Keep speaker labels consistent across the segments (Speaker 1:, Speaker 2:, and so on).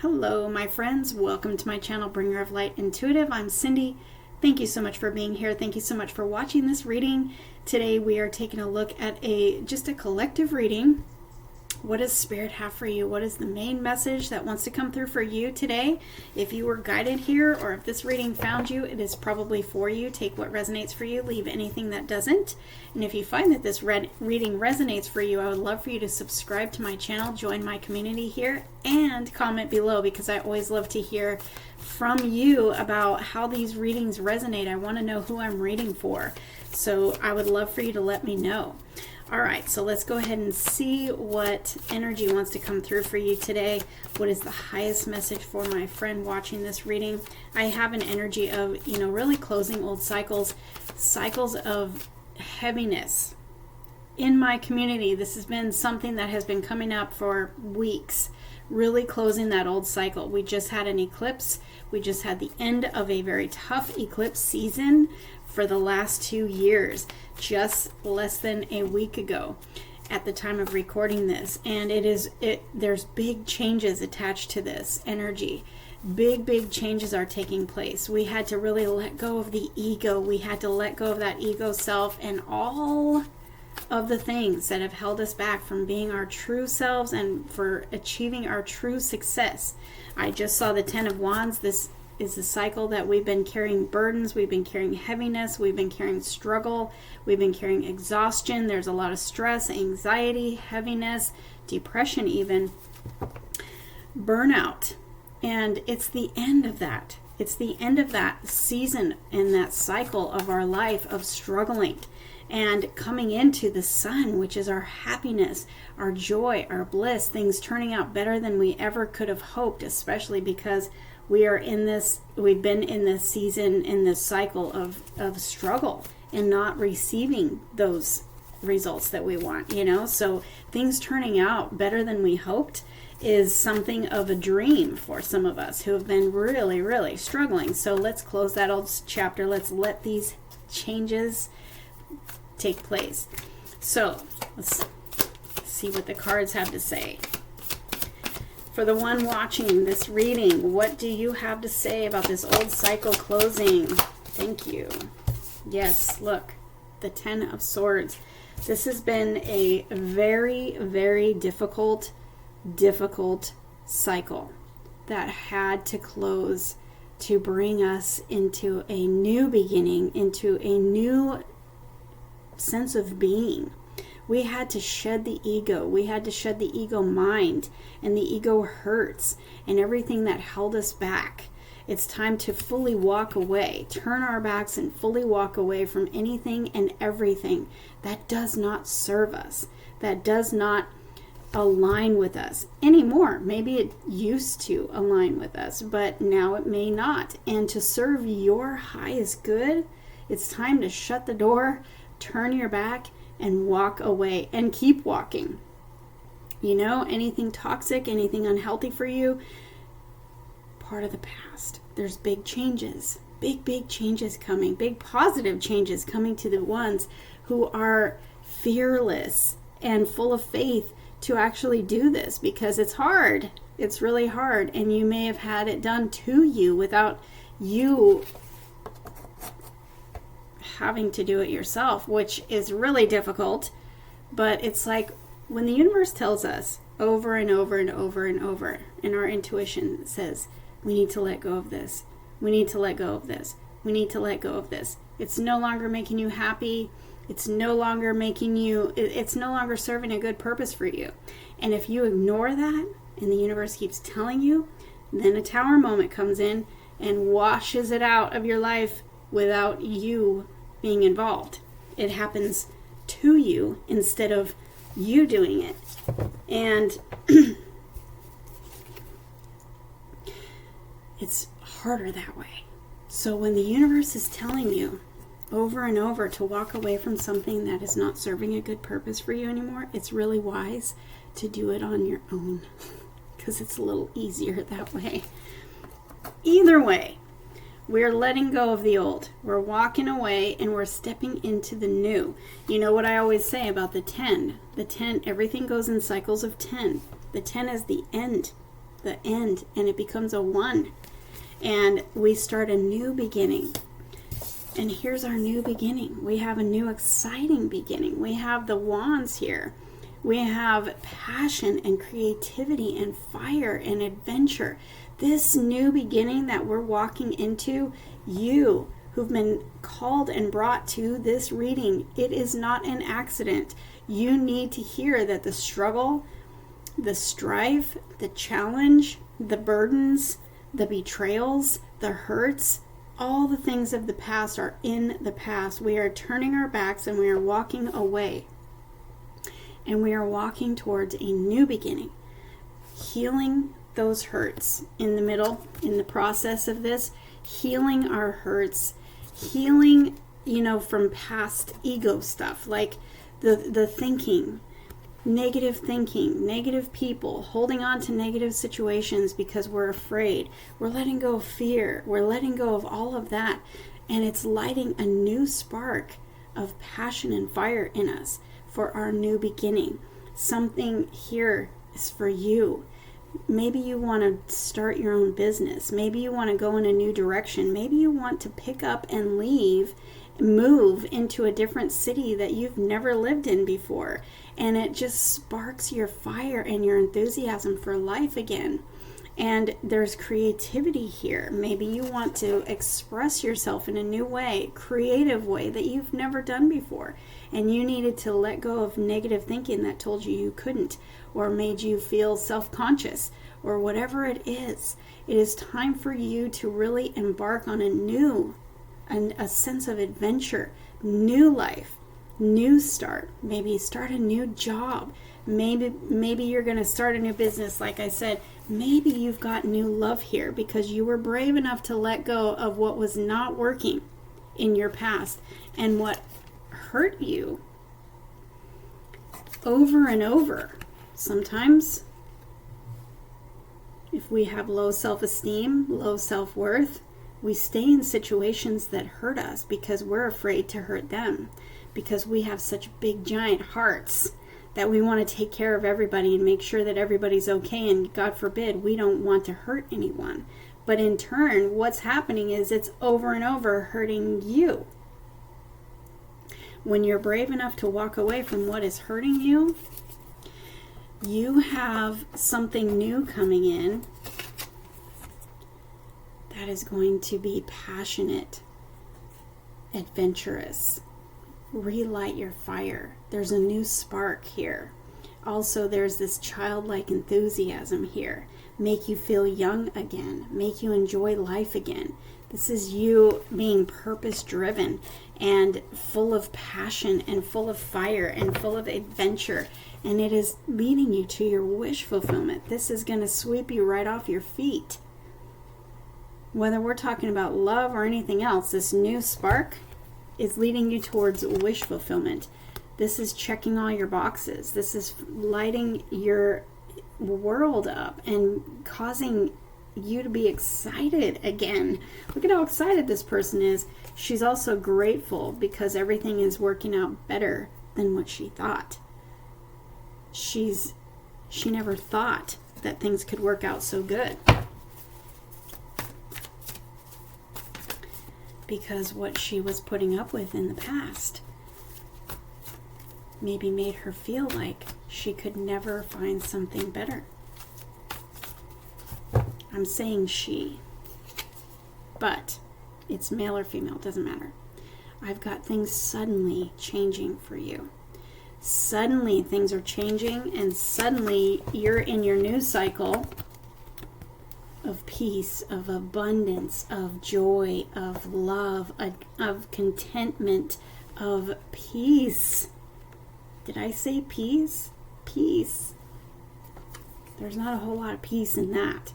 Speaker 1: Hello, my friends. Welcome to my channel, Bringer of Light Intuitive. I'm Cindy. Thank you so much for being here. Thank you so much for watching this reading. Today we are taking a look at just a collective reading. What does Spirit have for you? What is the main message that wants to come through for you today? If you were guided here, or if this reading found you, it is probably for you. Take what resonates for you, leave anything that doesn't. And if you find that this reading resonates for you, I would love for you to subscribe to my channel, join my community here, and comment below, because I always love to hear from you about how these readings resonate. I want to know who I'm reading for. So I would love for you to let me know. All right, so let's go ahead and see what energy wants to come through for you today. What is the highest message for my friend watching this reading? I have an energy of, really closing old cycles of heaviness. In my community, this has been something that has been coming up for weeks, really closing that old cycle. We just had an eclipse. We just had the end of a very tough eclipse season for the last 2 years, just less than a week ago at the time of recording this. And there's big changes attached to this energy. Big changes are taking place. We had to really let go of the ego. We had to let go of that ego self and all of the things that have held us back from being our true selves and for achieving our true success. I just saw the 10 of Wands. This is a cycle that we've been carrying burdens, we've been carrying heaviness, we've been carrying struggle, we've been carrying exhaustion. There's a lot of stress, anxiety, heaviness, depression even, burnout. And it's the end of that. It's the end of that season and that cycle of our life of struggling and coming into the sun, which is our happiness, our joy, our bliss, things turning out better than we ever could have hoped, especially because we've been in this season, in this cycle of struggle and not receiving those results that we want, So things turning out better than we hoped is something of a dream for some of us who have been really struggling. So let's close that old chapter. Let's let these changes take place. So let's see what the cards have to say. For the one watching this reading, what do you have to say about this old cycle closing? Thank you. Yes, look, the 10 of Swords. This has been a very difficult cycle that had to close to bring us into a new beginning, into a new sense of being. We had to shed the ego. We had to shed the ego mind and the ego hurts and everything that held us back. It's time to fully walk away, turn our backs and fully walk away from anything and everything that does not serve us, that does not align with us anymore. Maybe it used to align with us, but now it may not. And to serve your highest good, it's time to shut the door, turn your back, and walk away and keep walking. Anything toxic, anything unhealthy for you, part of the past. There's big changes, big changes coming, big positive changes coming to the ones who are fearless and full of faith to actually do this, because it's hard. It's really hard, and you may have had it done to you without you having to do it yourself, which is really difficult. But it's like when the universe tells us over and over and over and over, and our intuition says, we need to let go of this, we need to let go of this, we need to let go of this. It's no longer making you happy. It's no longer it's no longer serving a good purpose for you. And if you ignore that and the universe keeps telling you, then a tower moment comes in and washes it out of your life without you being involved. It happens to you instead of you doing it. And it's harder that way. So when the universe is telling you over and over to walk away from something that is not serving a good purpose for you anymore, it's really wise to do it on your own, because it's a little easier that way. Either way, we're letting go of the old. We're walking away and we're stepping into the new. You know what I always say about the 10? The 10, everything goes in cycles of 10. The 10 is the end the end and it becomes a 1. And we start a new beginning. And here's our new beginning. We have a new exciting beginning. We have the wands here. We have passion and creativity and fire and adventure. This new beginning that we're walking into, you who've been called and brought to this reading, it is not an accident. You need to hear that the struggle, the strife, the challenge, the burdens, the betrayals, the hurts, all the things of the past are in the past. We are turning our backs and we are walking away. And we are walking towards a new beginning. Healing those hurts in the middle, in the process of this, healing our hurts, healing, from past ego stuff, like the thinking, negative people, holding on to negative situations because we're afraid. We're letting go of fear. We're letting go of all of that. And it's lighting a new spark of passion and fire in us for our new beginning. Something here is for you. Maybe you want to start your own business. Maybe you want to go in a new direction. Maybe you want to pick up and move into a different city that you've never lived in before. And it just sparks your fire and your enthusiasm for life again. And there's creativity here. Maybe you want to express yourself in a new way, creative way that you've never done before. And you needed to let go of negative thinking that told you couldn't, or made you feel self-conscious, or whatever it is. It is time for you to really embark on a sense of adventure, new life, new start. Maybe start a new job. Maybe you're going to start a new business, like I said. Maybe you've got new love here because you were brave enough to let go of what was not working in your past and what hurt you over and over. Sometimes, if we have low self-esteem, low self-worth, we stay in situations that hurt us because we're afraid to hurt them, because we have such big, giant hearts that we want to take care of everybody and make sure that everybody's okay, and God forbid, we don't want to hurt anyone. But in turn, what's happening is it's over and over hurting you. When you're brave enough to walk away from what is hurting you, you have something new coming in that is going to be passionate, adventurous. Relight your fire. There's a new spark here. Also, there's this childlike enthusiasm here. Make you feel young again. Make you enjoy life again. This is you being purpose-driven and full of passion and full of fire and full of adventure. And it is leading you to your wish fulfillment. This is going to sweep you right off your feet. Whether we're talking about love or anything else, this new spark is leading you towards wish fulfillment. This is checking all your boxes. This is lighting your world up and causing you to be excited again. Look at how excited this person is. She's also grateful because everything is working out better than what she thought. She never thought that things could work out so good, because what she was putting up with in the past maybe made her feel like she could never find something better. I'm saying she, but it's male or female, doesn't matter. I've got things suddenly changing for you. Suddenly things are changing, and suddenly you're in your new cycle of peace, of abundance, of joy, of love, of contentment, of peace. Did I say peace? Peace. There's not a whole lot of peace in that.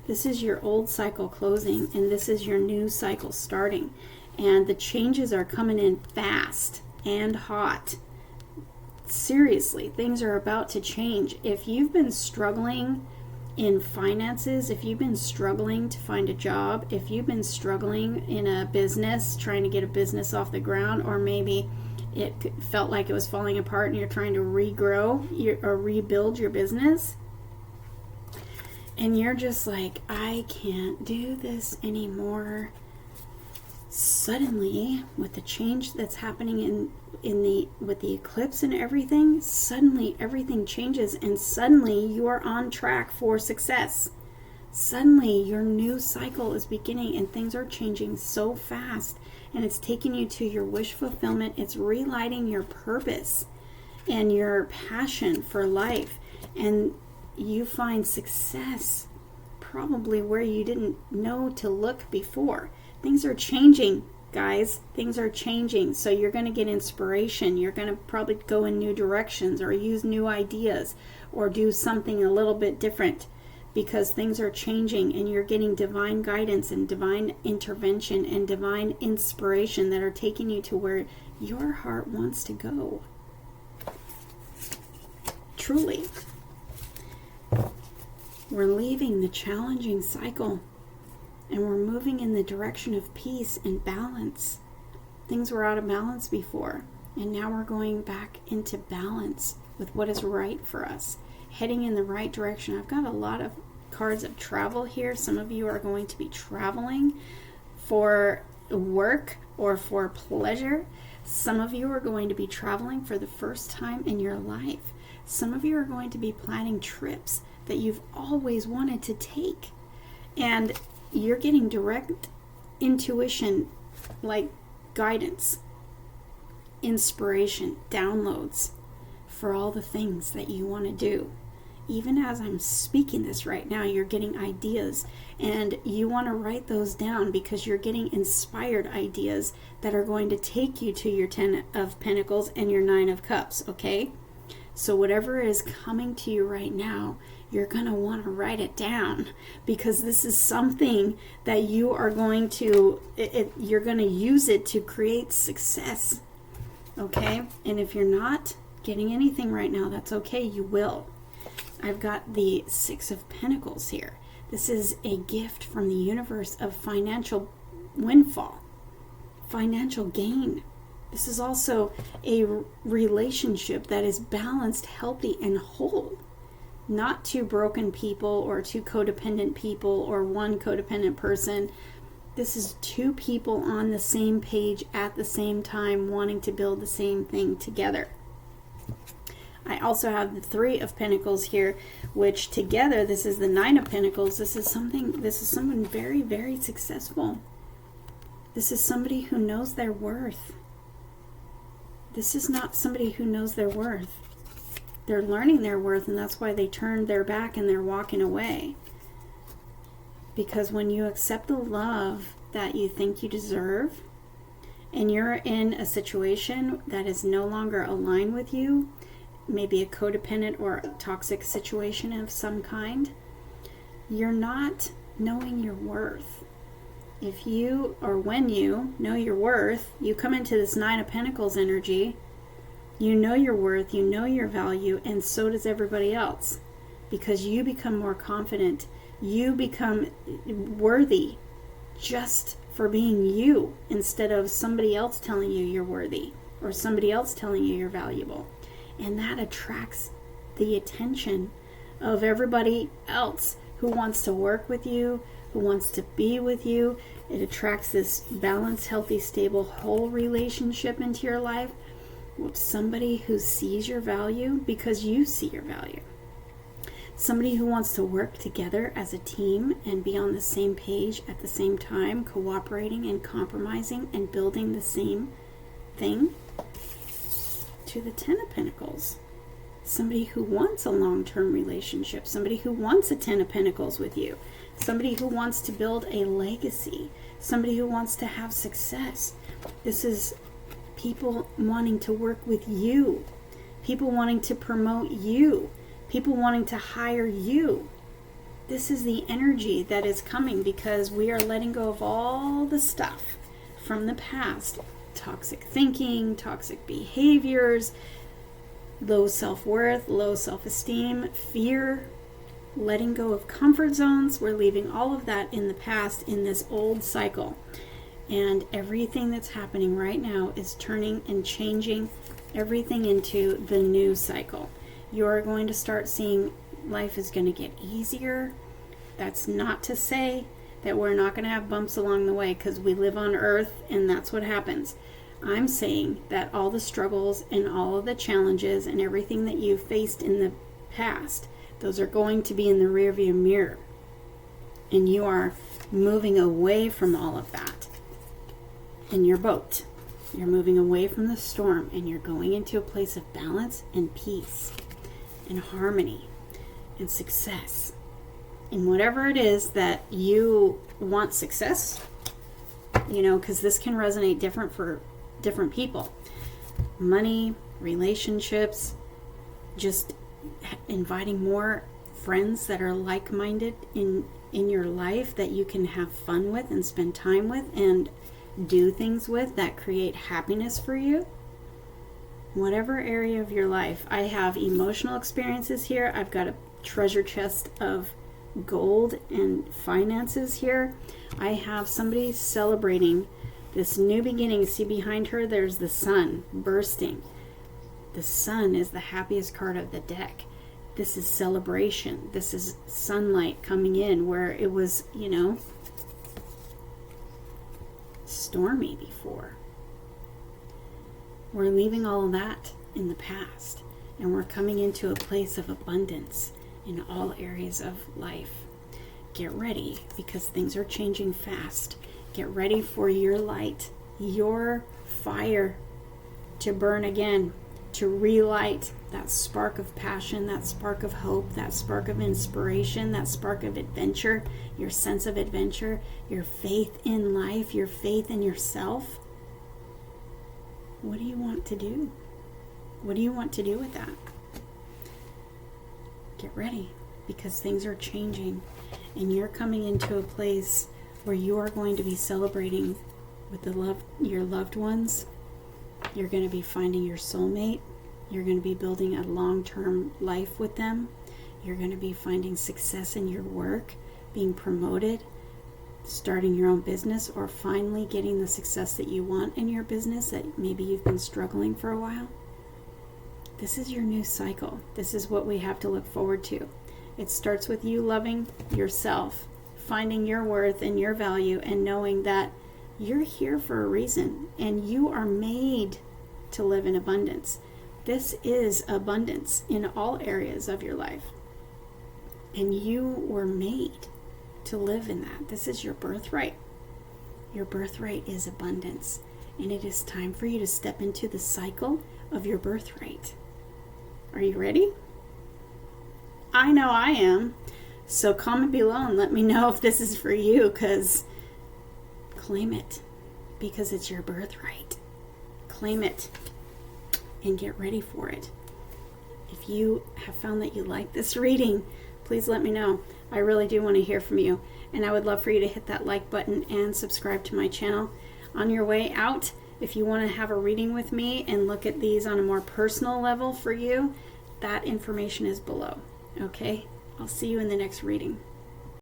Speaker 1: This is your old cycle closing, and this is your new cycle starting. And the changes are coming in fast and hot. Seriously, things are about to change. If you've been struggling in finances, if you've been struggling to find a job, if you've been struggling in a business, trying to get a business off the ground, or maybe it felt like it was falling apart and you're trying to regrow or rebuild your business, and you're just like, I can't do this anymore. Suddenly, with the change that's happening with the eclipse and everything, suddenly everything changes, and suddenly you are on track for success. Suddenly your new cycle is beginning, and things are changing so fast, and it's taking you to your wish fulfillment. It's relighting your purpose and your passion for life, and you find success probably where you didn't know to look before. Things are changing, guys. Things are changing. So you're going to get inspiration. You're going to probably go in new directions or use new ideas or do something a little bit different, because things are changing, and you're getting divine guidance and divine intervention and divine inspiration that are taking you to where your heart wants to go. Truly. We're leaving the challenging cycle, and we're moving in the direction of peace and balance. Things were out of balance before, and now we're going back into balance with what is right for us, heading in the right direction. I've got a lot of cards of travel here. Some of you are going to be traveling for work or for pleasure. Some of you are going to be traveling for the first time in your life. Some of you are going to be planning trips that you've always wanted to take, and you're getting direct intuition, like guidance, inspiration, downloads for all the things that you want to do. Even as I'm speaking this right now, you're getting ideas, and you want to write those down, because you're getting inspired ideas that are going to take you to your 10 of Pentacles and your 9 of Cups, okay? So whatever is coming to you right now, you're going to want to write it down, because this is something that you are going to, you're going to use it to create success, okay? And if you're not getting anything right now, that's okay, you will. I've got the 6 of Pentacles here. This is a gift from the universe of financial windfall, financial gain. This is also a relationship that is balanced, healthy, and whole. Not two broken people or two codependent people or one codependent person. This is two people on the same page at the same time, wanting to build the same thing together. I also have the 3 of Pentacles here, which together, this is the 9 of Pentacles. This is someone very, very successful. This is somebody who knows their worth. This is not somebody who knows their worth. They're learning their worth, and that's why they turned their back and they're walking away. Because when you accept the love that you think you deserve, and you're in a situation that is no longer aligned with you, maybe a codependent or a toxic situation of some kind, you're not knowing your worth. If you, or when you know your worth, you come into this 9 of Pentacles energy, you know your worth, you know your value, and so does everybody else. Because you become more confident. You become worthy just for being you, instead of somebody else telling you you're worthy or somebody else telling you you're valuable. And that attracts the attention of everybody else who wants to work with you, who wants to be with you. It attracts this balanced, healthy, stable, whole relationship into your life with somebody who sees your value because you see your value. Somebody who wants to work together as a team and be on the same page at the same time, cooperating and compromising and building the same thing. To the 10 of Pentacles. Somebody who wants a long-term relationship. Somebody who wants a 10 of Pentacles with you. Somebody who wants to build a legacy. Somebody who wants to have success. This is people wanting to work with you. People wanting to promote you. People wanting to hire you. This is the energy that is coming, because we are letting go of all the stuff from the past. Toxic thinking, toxic behaviors, low self-worth, low self-esteem, fear, letting go of comfort zones. We're leaving all of that in the past in this old cycle. And everything that's happening right now is turning and changing everything into the new cycle. You're going to start seeing life is going to get easier. That's not to say that we're not going to have bumps along the way, because we live on earth and that's what happens. I'm saying that all the struggles and all of the challenges and everything that you've faced in the past, those are going to be in the rearview mirror. And you are moving away from all of that in your boat. You're moving away from the storm, and you're going into a place of balance and peace and harmony and success. And whatever it is that you want success, because this can resonate different for different people. Money, relationships, just inviting more friends that are like-minded in your life that you can have fun with and spend time with and do things with that create happiness for you. Whatever area of your life. I have emotional experiences here. I've got a treasure chest of gold and finances here. I have somebody celebrating this new beginning. See behind her, there's the sun bursting. The sun is the happiest card of the deck. This is celebration. This is sunlight coming in where it was, stormy before. We're leaving all of that in the past, and we're coming into a place of abundance in all areas of life. Get ready, because things are changing fast. Get ready for your light, your fire to burn again, to relight that spark of passion, that spark of hope, that spark of inspiration, that spark of adventure, your sense of adventure, your faith in life, your faith in yourself. What do you want to do? What do you want to do with that? Get ready, because things are changing, and you're coming into a place where you are going to be celebrating with your loved ones. You're going to be finding your soulmate. You're going to be building a long-term life with them. You're going to be finding success in your work, being promoted, starting your own business, or finally getting the success that you want in your business that maybe you've been struggling for a while. This is your new cycle. This is what we have to look forward to. It starts with you loving yourself, finding your worth and your value, and knowing that you're here for a reason, and you are made to live in abundance. This is abundance in all areas of your life, and you were made to live in that. This is your birthright. Your birthright is abundance, and it is time for you to step into the cycle of your birthright. Are you ready? I know I am. So comment below and let me know if this is for you, because claim it, because it's your birthright. Claim it and get ready for it. If you have found that you like this reading, please let me know. I really do want to hear from you, and I would love for you to hit that like button and subscribe to my channel. On your way out, if you want to have a reading with me and look at these on a more personal level for you, that information is below. Okay? I'll see you in the next reading.